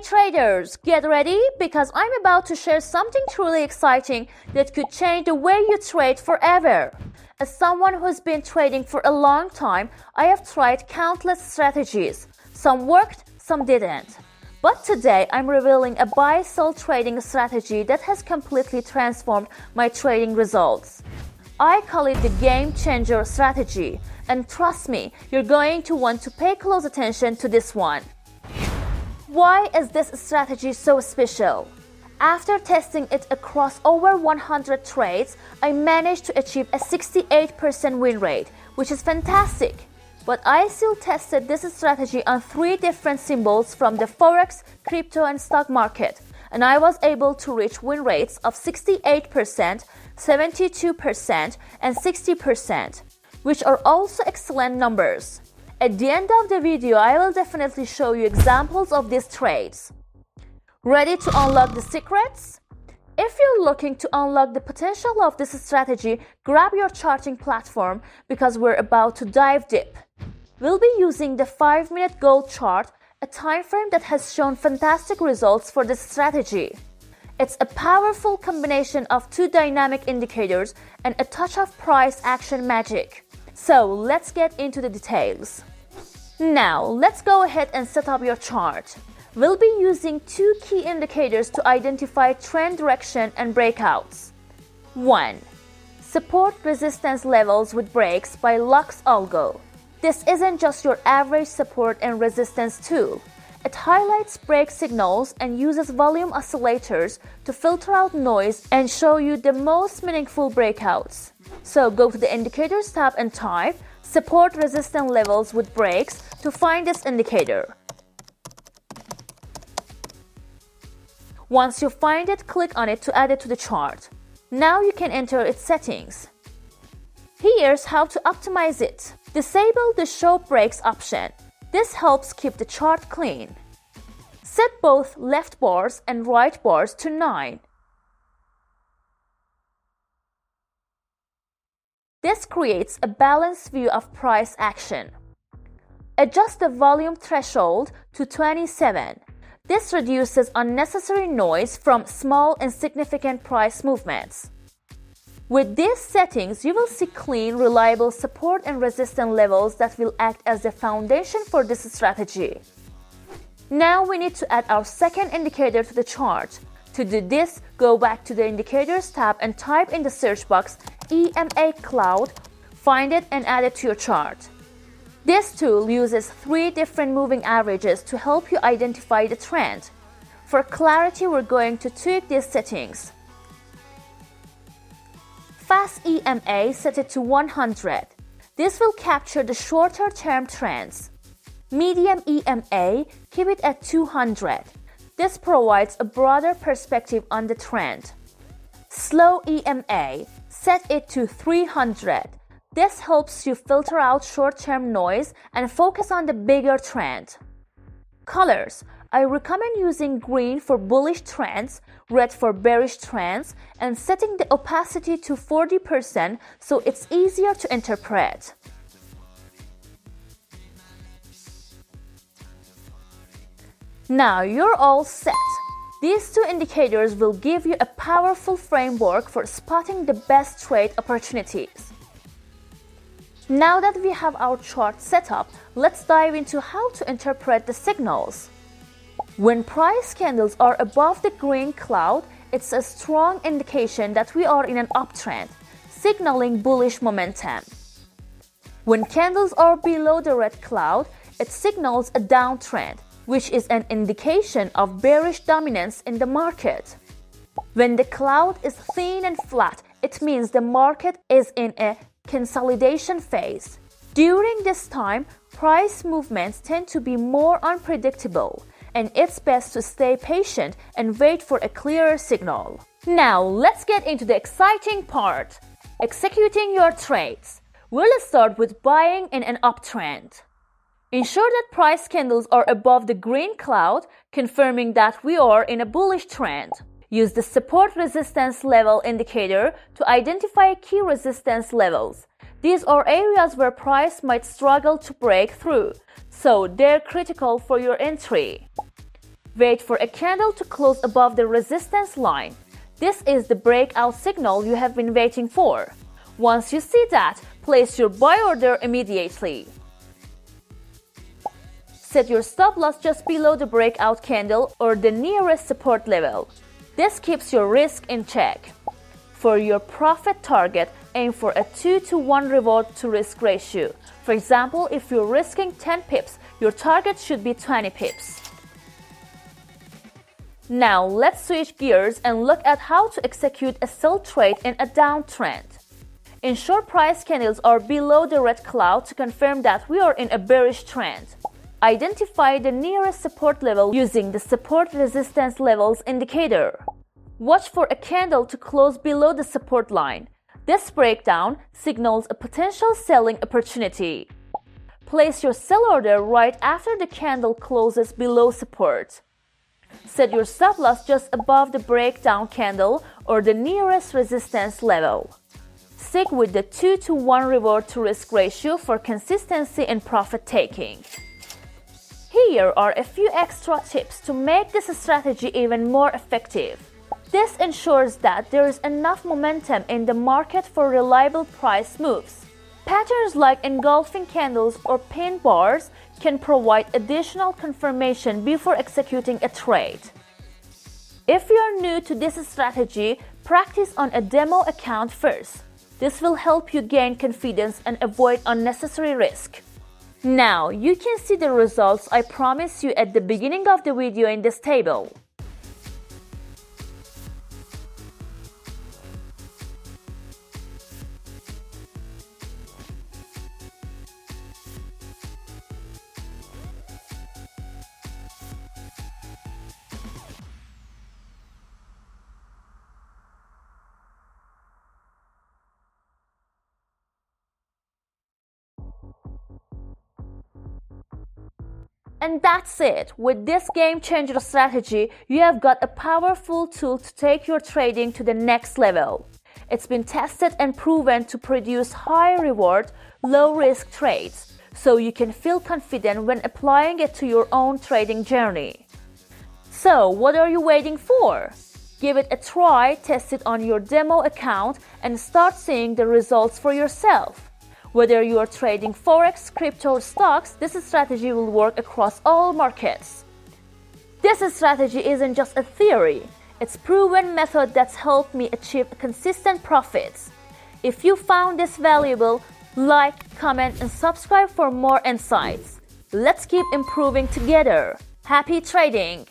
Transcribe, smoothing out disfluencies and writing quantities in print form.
traders, get ready because I'm about to share something truly exciting that could change the way you trade forever. As someone who's been trading for a long time, I have tried countless strategies. Some worked, some didn't. But today I'm revealing a buy-sell trading strategy that has completely transformed my trading results. I call it the game changer strategy, and trust me, you're going to want to pay close attention to this one. Why is this strategy so special? After testing it across over 100 trades, I managed to achieve a 68% win rate, which is fantastic. But I still tested this strategy on 3 different symbols from the Forex, crypto and stock market, and I was able to reach win rates of 68%, 72% and 60%, which are also excellent numbers. At the end of the video, I will definitely show you examples of these trades. Ready to unlock the secrets? If you're looking to unlock the potential of this strategy, grab your charting platform because we're about to dive deep. We'll be using the 5-minute gold chart, a time frame that has shown fantastic results for this strategy. It's a powerful combination of 2 dynamic indicators and a touch of price action magic. So let's get into the details. Now, let's go ahead and set up your chart. We'll be using 2 key indicators to identify trend direction and breakouts. 1. Support resistance levels with breaks by LuxAlgo. This isn't just your average support and resistance tool. It highlights break signals and uses volume oscillators to filter out noise and show you the most meaningful breakouts. So go to the Indicators tab and type Support Resistance Levels with Breaks to find this indicator. Once you find it, click on it to add it to the chart. Now you can enter its settings. Here's how to optimize it. Disable the Show Breaks option. This helps keep the chart clean. Set both left bars and right bars to 9. This creates a balanced view of price action. Adjust the volume threshold to 27. This reduces unnecessary noise from small insignificant price movements. With these settings, you will see clean, reliable support and resistance levels that will act as the foundation for this strategy. Now we need to add our second indicator to the chart. To do this, go back to the Indicators tab and type in the search box EMA Cloud, find it and add it to your chart. This tool uses 3 different moving averages to help you identify the trend. For clarity, we're going to tweak these settings. Fast EMA, set it to 100. This will capture the shorter term trends. Medium EMA, keep it at 200. This provides a broader perspective on the trend. Slow EMA, set it to 300. This helps you filter out short-term noise and focus on the bigger trend. Colors. I recommend using green for bullish trends, red for bearish trends, and setting the opacity to 40% so it's easier to interpret. Now you're all set. These 2 indicators will give you a powerful framework for spotting the best trade opportunities. Now that we have our chart set up, let's dive into how to interpret the signals. When price candles are above the green cloud, it's a strong indication that we are in an uptrend, signaling bullish momentum. When candles are below the red cloud, it signals a downtrend, which is an indication of bearish dominance in the market. When the cloud is thin and flat, it means the market is in a consolidation phase. During this time, price movements tend to be more unpredictable, and it's best to stay patient and wait for a clearer signal. Now, let's get into the exciting part, executing your trades. We'll start with buying in an uptrend. Ensure that price candles are above the green cloud, confirming that we are in a bullish trend. Use the support resistance level indicator to identify key resistance levels. These are areas where price might struggle to break through, so they're critical for your entry. Wait for a candle to close above the resistance line. This is the breakout signal you have been waiting for. Once you see that, place your buy order immediately. Set your stop loss just below the breakout candle or the nearest support level. This keeps your risk in check. For your profit target, aim for a 2-to-1 reward to risk ratio. For example, if you're risking 10 pips, your target should be 20 pips. Now let's switch gears and look at how to execute a sell trade in a downtrend. Ensure price candles are below the red cloud to confirm that we are in a bearish trend. Identify the nearest support level using the support resistance levels indicator. Watch for a candle to close below the support line. This breakdown signals a potential selling opportunity. Place your sell order right after the candle closes below support. Set your stop loss just above the breakdown candle or the nearest resistance level. Stick with the 2-to-1 reward to risk ratio for consistency in profit taking. Here are a few extra tips to make this strategy even more effective. This ensures that there is enough momentum in the market for reliable price moves. Patterns like engulfing candles or pin bars can provide additional confirmation before executing a trade. If you are new to this strategy, practice on a demo account first. This will help you gain confidence and avoid unnecessary risk. Now, you can see the results I promised you at the beginning of the video in this table. And that's it. With this game changer strategy, you have got a powerful tool to take your trading to the next level. It's been tested and proven to produce high reward, low risk trades, so you can feel confident when applying it to your own trading journey. So, what are you waiting for? Give it a try, test it on your demo account, and start seeing the results for yourself. Whether you are trading forex, crypto, or stocks, this strategy will work across all markets. This strategy isn't just a theory, it's a proven method that's helped me achieve consistent profits. If you found this valuable, like, comment, and subscribe for more insights. Let's keep improving together. Happy trading!